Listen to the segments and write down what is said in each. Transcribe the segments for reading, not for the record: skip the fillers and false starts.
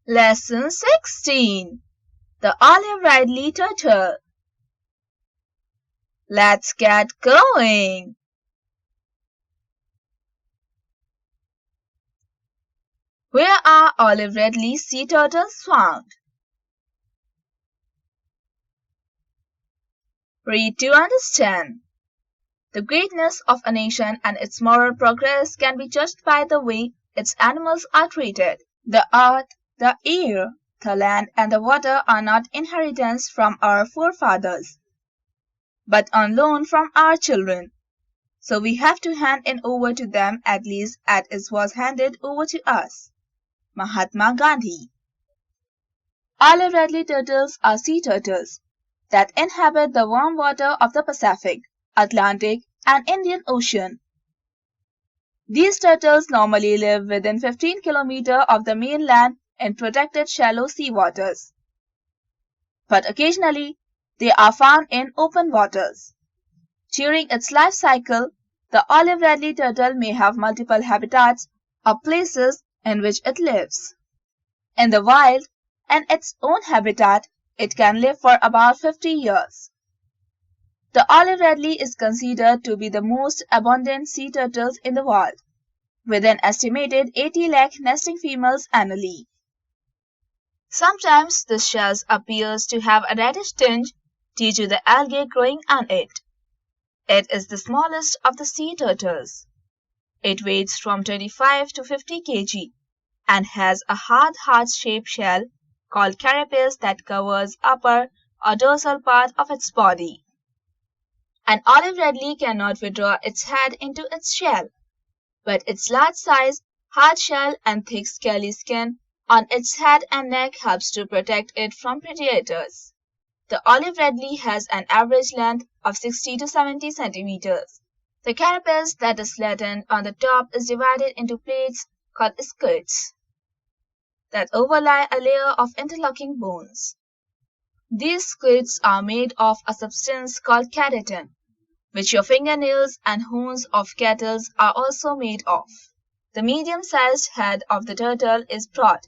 Lesson 16. The Olive Ridley Turtle. Let's get going. Where are olive Ridley sea turtles found? Read to understand. The greatness of a nation and its moral progress can be judged by the way its animals are treated. The earth, the air, the land, and the water are not inheritance from our forefathers, but on loan from our children. So we have to hand it over to them at least as it was handed over to us. Mahatma Gandhi. Olive Ridley turtles are sea turtles that inhabit the warm water of the Pacific, Atlantic, and Indian Ocean. These turtles normally live within 15 kilometers of the mainland in protected shallow sea waters. But occasionally, they are found in open waters. During its life cycle, the olive Ridley turtle may have multiple habitats or places in which it lives. In the wild, in its own habitat, it can live for about 50 years. The olive Ridley is considered to be the most abundant sea turtles in the world, with an estimated 80 lakh nesting females annually. Sometimes the shell appears to have a reddish tinge due to the algae growing on it. It is the smallest of the sea turtles. It weighs from 25 to 50 kg and has a hard heart-shaped shell called carapace that covers upper or dorsal part of its body. An olive Ridley cannot withdraw its head into its shell, but its large size, hard shell, and thick scaly skin on its head and neck helps to protect it from predators. The olive Ridley has an average length of 60 to 70 centimeters. The carapace that is flattened on the top is divided into plates called scutes that overlie a layer of interlocking bones. These scutes are made of a substance called keratin, which your fingernails and horns of cattle are also made of. The medium-sized head of the turtle is broad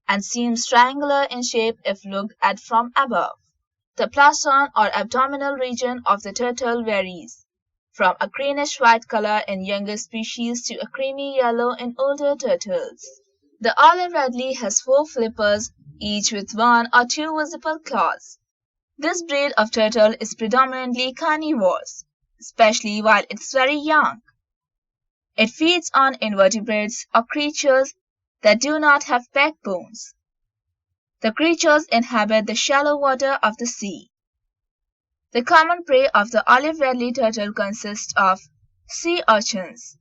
and seems triangular in shape if looked at from above. The plastron or abdominal region of the turtle varies from a greenish-white color in younger species to a creamy yellow in older turtles. The olive Ridley has 4 flippers, each with 1 or 2 visible claws. This breed of turtle is predominantly carnivorous, especially while it's very young. It feeds on invertebrates or creatures that do not have backbones. The creatures inhabit the shallow water of the sea. The common prey of the olive Ridley turtle consists of sea urchins,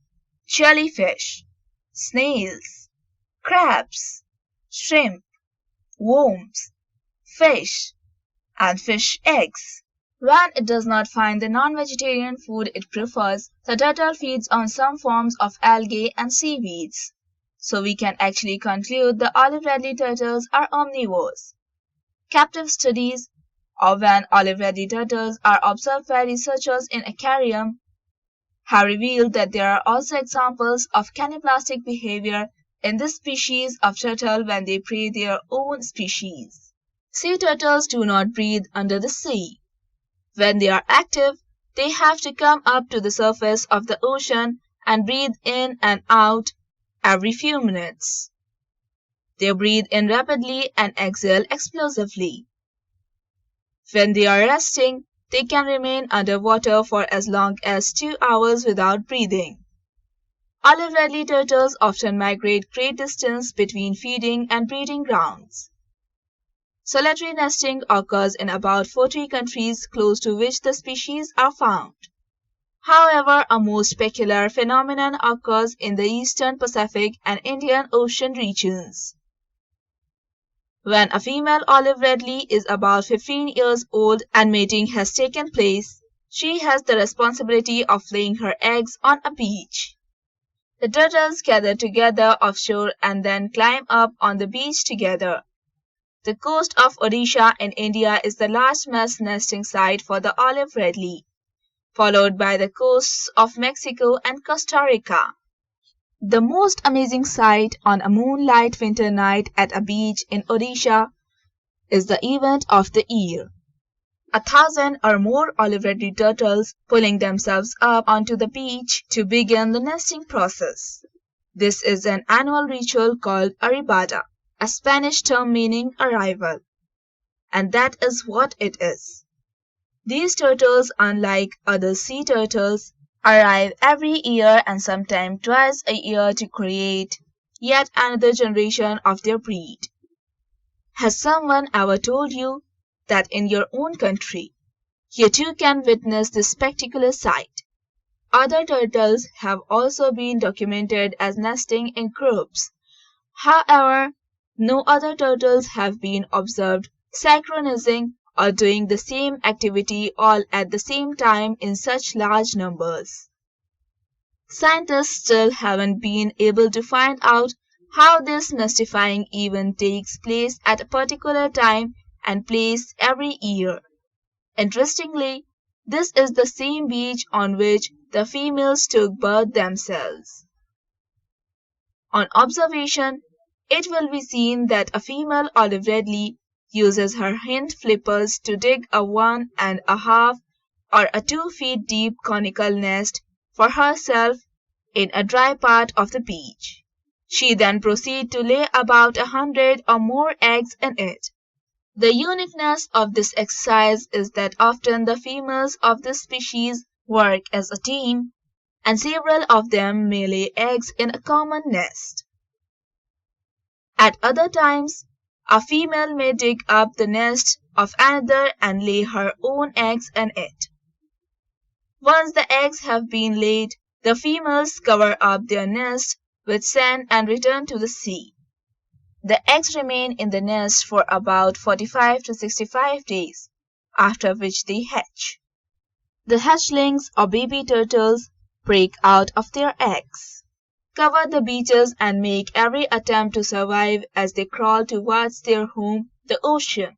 jellyfish, snails, crabs, shrimp, worms, fish, and fish eggs. When it does not find the non-vegetarian food it prefers, the turtle feeds on some forms of algae and seaweeds. So we can actually conclude the olive Ridley turtles are omnivores. Captive studies, or when olive Ridley turtles are observed by researchers in aquarium, have revealed that there are also examples of cannibalistic behavior in this species of turtle when they prey their own species. Sea turtles do not breathe under the sea. When they are active, they have to come up to the surface of the ocean and breathe in and out every few minutes. They breathe in rapidly and exhale explosively. When they are resting, they can remain underwater for as long as 2 hours without breathing. Olive Ridley turtles often migrate great distance between feeding and breeding grounds. Solitary nesting occurs in about 40 countries close to which the species are found. However, a most peculiar phenomenon occurs in the eastern Pacific and Indian Ocean regions. When a female olive Ridley is about 15 years old and mating has taken place, she has the responsibility of laying her eggs on a beach. The turtles gather together offshore and then climb up on the beach together. The coast of Odisha in India is the last mass nesting site for the olive Ridley, followed by the coasts of Mexico and Costa Rica. The most amazing sight on a moonlight winter night at a beach in Odisha is the event of the year. 1,000 or more olive ridley turtles pulling themselves up onto the beach to begin the nesting process. This is an annual ritual called arribada, a Spanish term meaning arrival. And that is what it is. These turtles, unlike other sea turtles, arrive every year and sometimes twice a year to create yet another generation of their breed. Has someone ever told you that in your own country, you too can witness this spectacular sight? Other turtles have also been documented as nesting in groups. However, no other turtles have been observed synchronizing or doing the same activity all at the same time in such large numbers. Scientists still haven't been able to find out how this mystifying event takes place at a particular time and place every year. Interestingly, this is the same beach on which the females took birth themselves. On observation, it will be seen that a female olive ridley uses her hind flippers to dig a 1.5 or a 2 feet deep conical nest for herself in a dry part of the beach. She then proceeds to lay about 100 or more eggs in it. The uniqueness of this exercise is that often the females of this species work as a team, and several of them may lay eggs in a common nest. At other times, a female may dig up the nest of another and lay her own eggs in it. Once the eggs have been laid, the females cover up their nest with sand and return to the sea. The eggs remain in the nest for about 45 to 65 days, after which they hatch. The hatchlings or baby turtles break out of their eggs, cover the beaches and make every attempt to survive as they crawl towards their home, the ocean.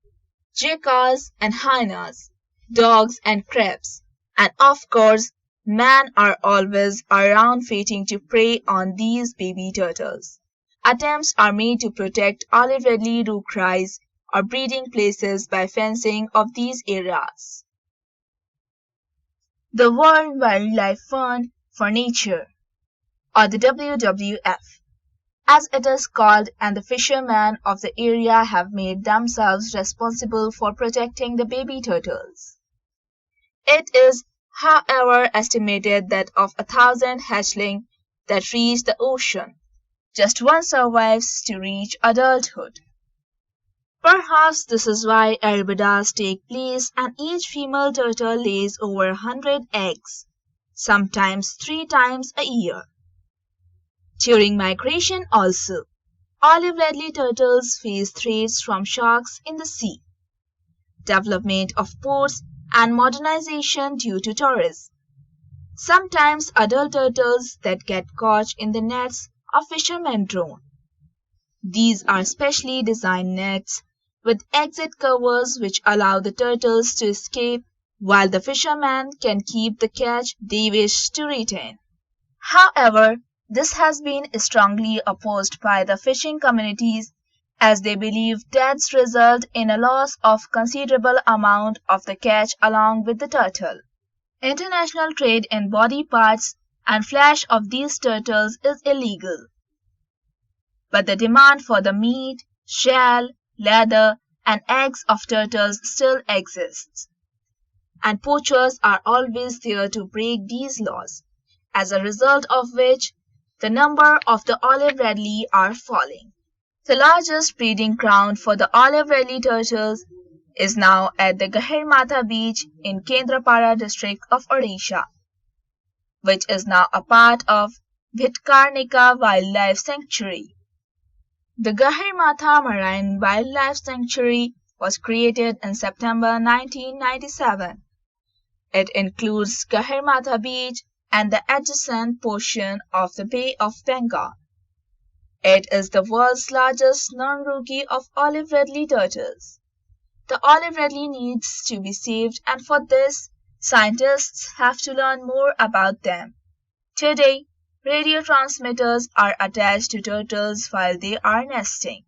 Jackals and hyenas, dogs and crabs, and of course, men are always around waiting to prey on these baby turtles. Attempts are made to protect olive ridley rookeries or breeding places by fencing of these areas. The World Wildlife Fund for Nature, or the WWF, as it is called, and the fishermen of the area have made themselves responsible for protecting the baby turtles. It is, however, estimated that of 1,000 hatchlings that reach the ocean, just one survives to reach adulthood. Perhaps this is why arribadas take place and each female turtle lays over 100 eggs, sometimes 3 times a year. During migration also, olive ridley turtles face threats from sharks in the sea, development of ports, and modernization due to tourism. Sometimes adult turtles that get caught in the nets of fishermen drown. These are specially designed nets with exit covers which allow the turtles to escape while the fishermen can keep the catch they wish to retain. However, this has been strongly opposed by the fishing communities as they believe deaths result in a loss of considerable amount of the catch along with the turtle. International trade in body parts and flesh of these turtles is illegal. But the demand for the meat, shell, leather, and eggs of turtles still exists. And poachers are always there to break these laws, as a result of which the number of the olive ridley are falling. The largest breeding ground for the olive ridley turtles is now at the Gahirmatha beach in Kendrapara district of Odisha, which is now a part of Bhitkarnika Wildlife Sanctuary. The Gahirmatha Marine Wildlife Sanctuary was created in September 1997. It includes Gahirmatha Beach and the adjacent portion of the Bay of Bengal. It is the world's largest non-rookie of olive ridley turtles. The olive ridley needs to be saved, and for this, scientists have to learn more about them. Today, Radio transmitters are attached to turtles while they are nesting.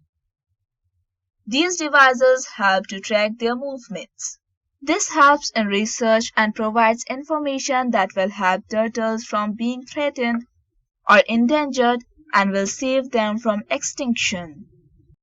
These devices help to track their movements. This helps in research and provides information that will help turtles from being threatened or endangered and will save them from extinction.